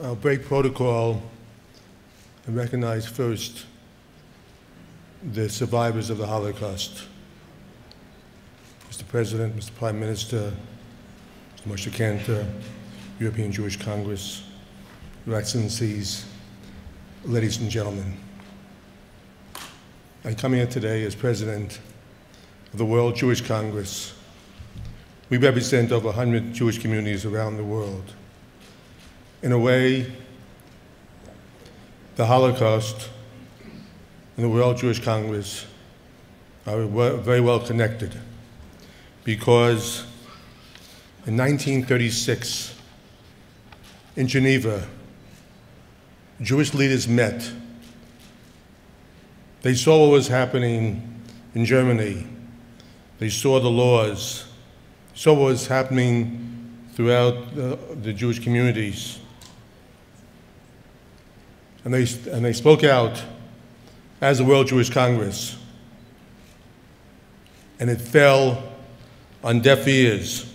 I'll break protocol and recognize first the survivors of the Holocaust. Mr. President, Mr. Prime Minister, Mr. Moshe Kantor, European Jewish Congress, Your Excellencies, ladies and gentlemen. I come here today as President of the World Jewish Congress. We represent over 100 Jewish communities around the world. In a way, the Holocaust and the World Jewish Congress are very well connected, because in 1936, in Geneva, Jewish leaders met. They saw what was happening in Germany. They saw the laws, saw what was happening throughout the Jewish communities. And they spoke out as the World Jewish Congress. And it fell on deaf ears.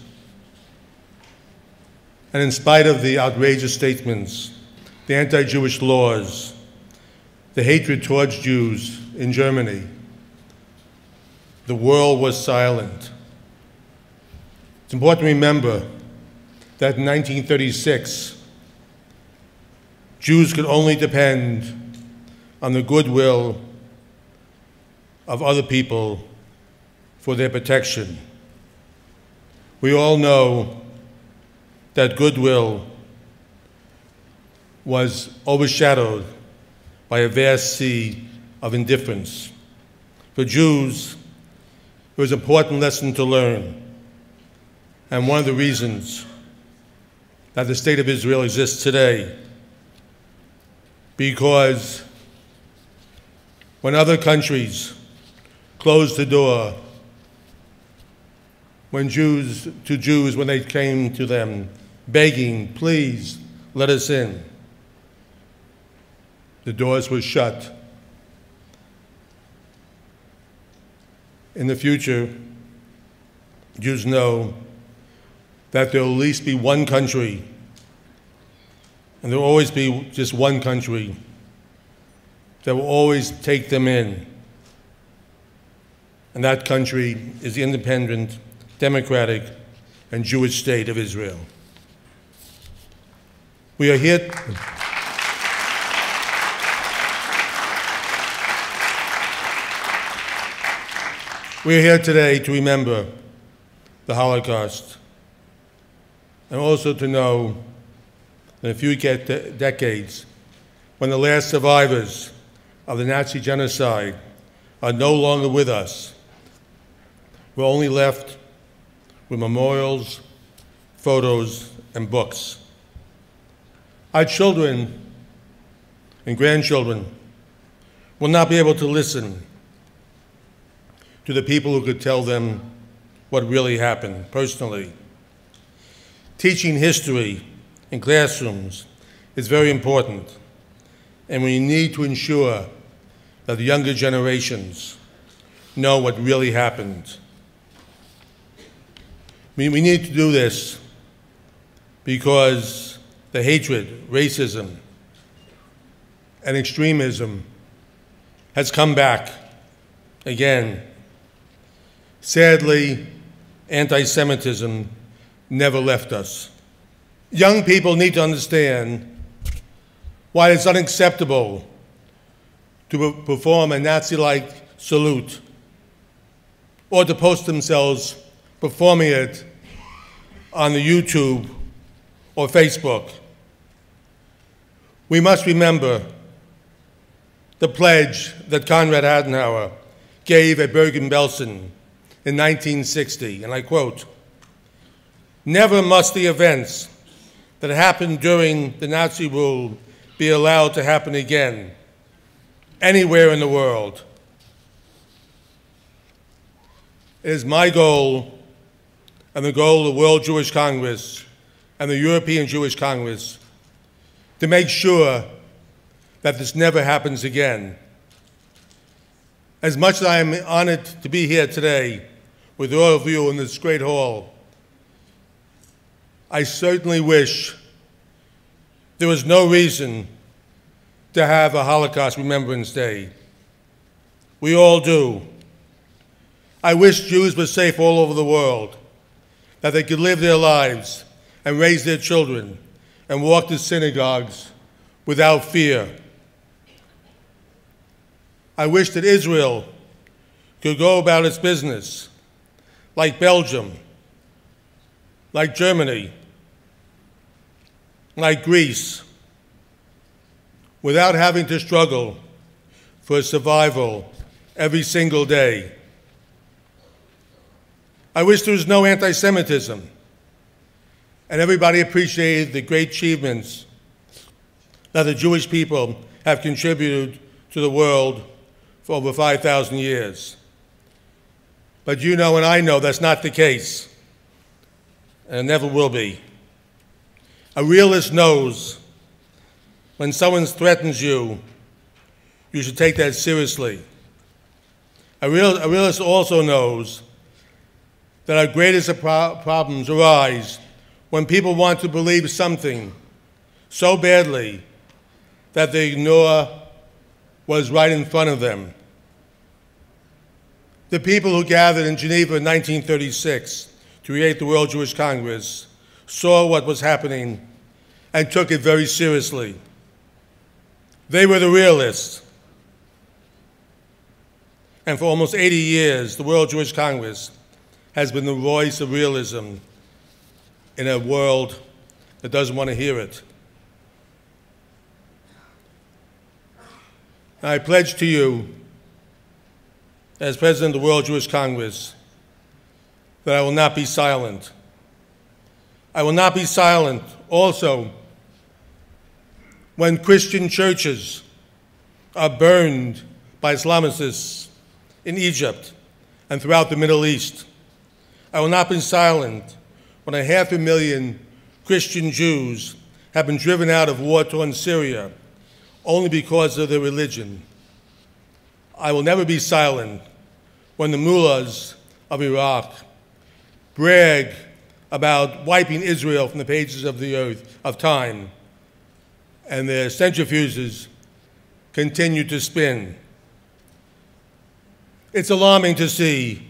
And in spite of the outrageous statements, the anti-Jewish laws, the hatred towards Jews in Germany, the world was silent. It's important to remember that in 1936, Jews could only depend on the goodwill of other people for their protection. We all know that goodwill was overshadowed by a vast sea of indifference. For Jews, it was an important lesson to learn, and one of the reasons that the state of Israel exists today, because when other countries closed the door, when Jews when they came to them begging, please let us in, the doors were shut. In the future, Jews know that there will at least be one country, and there will always be just one country that will always take them in. And that country is the independent, democratic, and Jewish state of Israel. We are here. We are here today to remember the Holocaust, and also to know that in a few decades, when the last survivors of the Nazi genocide are no longer with us, we're only left with memorials, photos, and books. Our children and grandchildren will not be able to listen to the people who could tell them what really happened personally. Teaching history in classrooms is very important, and we need to ensure that the younger generations know what really happened. We need to do this because the hatred, racism, and extremism has come back again. Sadly, anti-Semitism never left us. Young people need to understand why it's unacceptable to perform a Nazi-like salute or to post themselves performing it on the YouTube or Facebook. We must remember the pledge that Konrad Adenauer gave at Bergen-Belsen in 1960, and I quote, "Never must the events that happened during the Nazi rule be allowed to happen again, anywhere in the world." It is my goal, and the goal of the World Jewish Congress and the European Jewish Congress, to make sure that this never happens again. As much as I am honored to be here today with all of you in this great hall, I certainly wish there was no reason to have a Holocaust Remembrance Day. We all do. I wish Jews were safe all over the world, that they could live their lives and raise their children and walk to synagogues without fear. I wish that Israel could go about its business like Belgium, like Germany, like Greece, without having to struggle for survival every single day. I wish there was no anti-Semitism and everybody appreciated the great achievements that the Jewish people have contributed to the world for over 5,000 years. But you know and I know that's not the case, and it never will be. A realist knows when someone threatens you, you should take that seriously. A realist also knows that our greatest problems arise when people want to believe something so badly that they ignore what is right in front of them. The people who gathered in Geneva in 1936 to create the World Jewish Congress saw what was happening and took it very seriously. They were the realists. And for almost 80 years, the World Jewish Congress has been the voice of realism in a world that doesn't want to hear it. And I pledge to you, as President of the World Jewish Congress, that I will not be silent. I will not be silent also when Christian churches are burned by Islamists in Egypt and throughout the Middle East. I will not be silent when 500,000 Christian Jews have been driven out of war-torn Syria only because of their religion. I will never be silent when the mullahs of Iraq brag about wiping Israel from the pages of the earth, of time, and their centrifuges continue to spin. It's alarming to see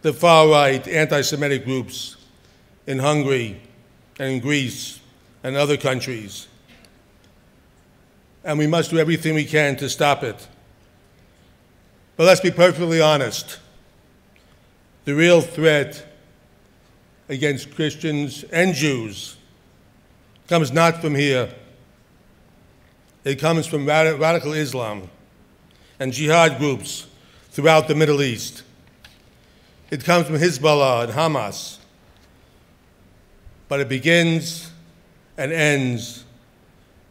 the far-right anti-Semitic groups in Hungary and in Greece and other countries. And we must do everything we can to stop it. But let's be perfectly honest. The real threat against Christians and Jews comes not from here. It comes from radical Islam and jihad groups throughout the Middle East. It comes from Hezbollah and Hamas. But it begins and ends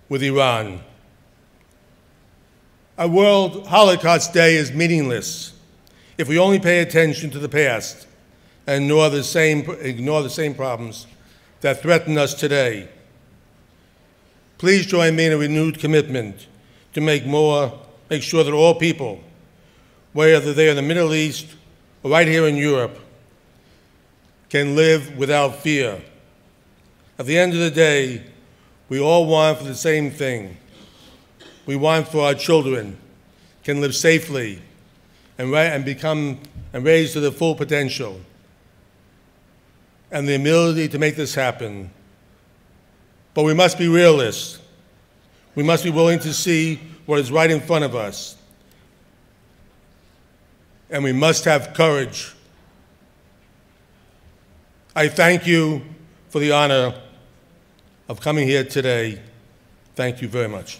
with Iran. A World Holocaust Day is meaningless if we only pay attention to the past and ignore the same problems that threaten us today. Please join me in a renewed commitment to make sure that all people, whether they are in the Middle East or right here in Europe, can live without fear. At the end of the day, we all want for the same thing. We want for our children can live safely and become and raise to their full potential. And the ability to make this happen. But we must be realists. We must be willing to see what is right in front of us. And we must have courage. I thank you for the honor of coming here today. Thank you very much.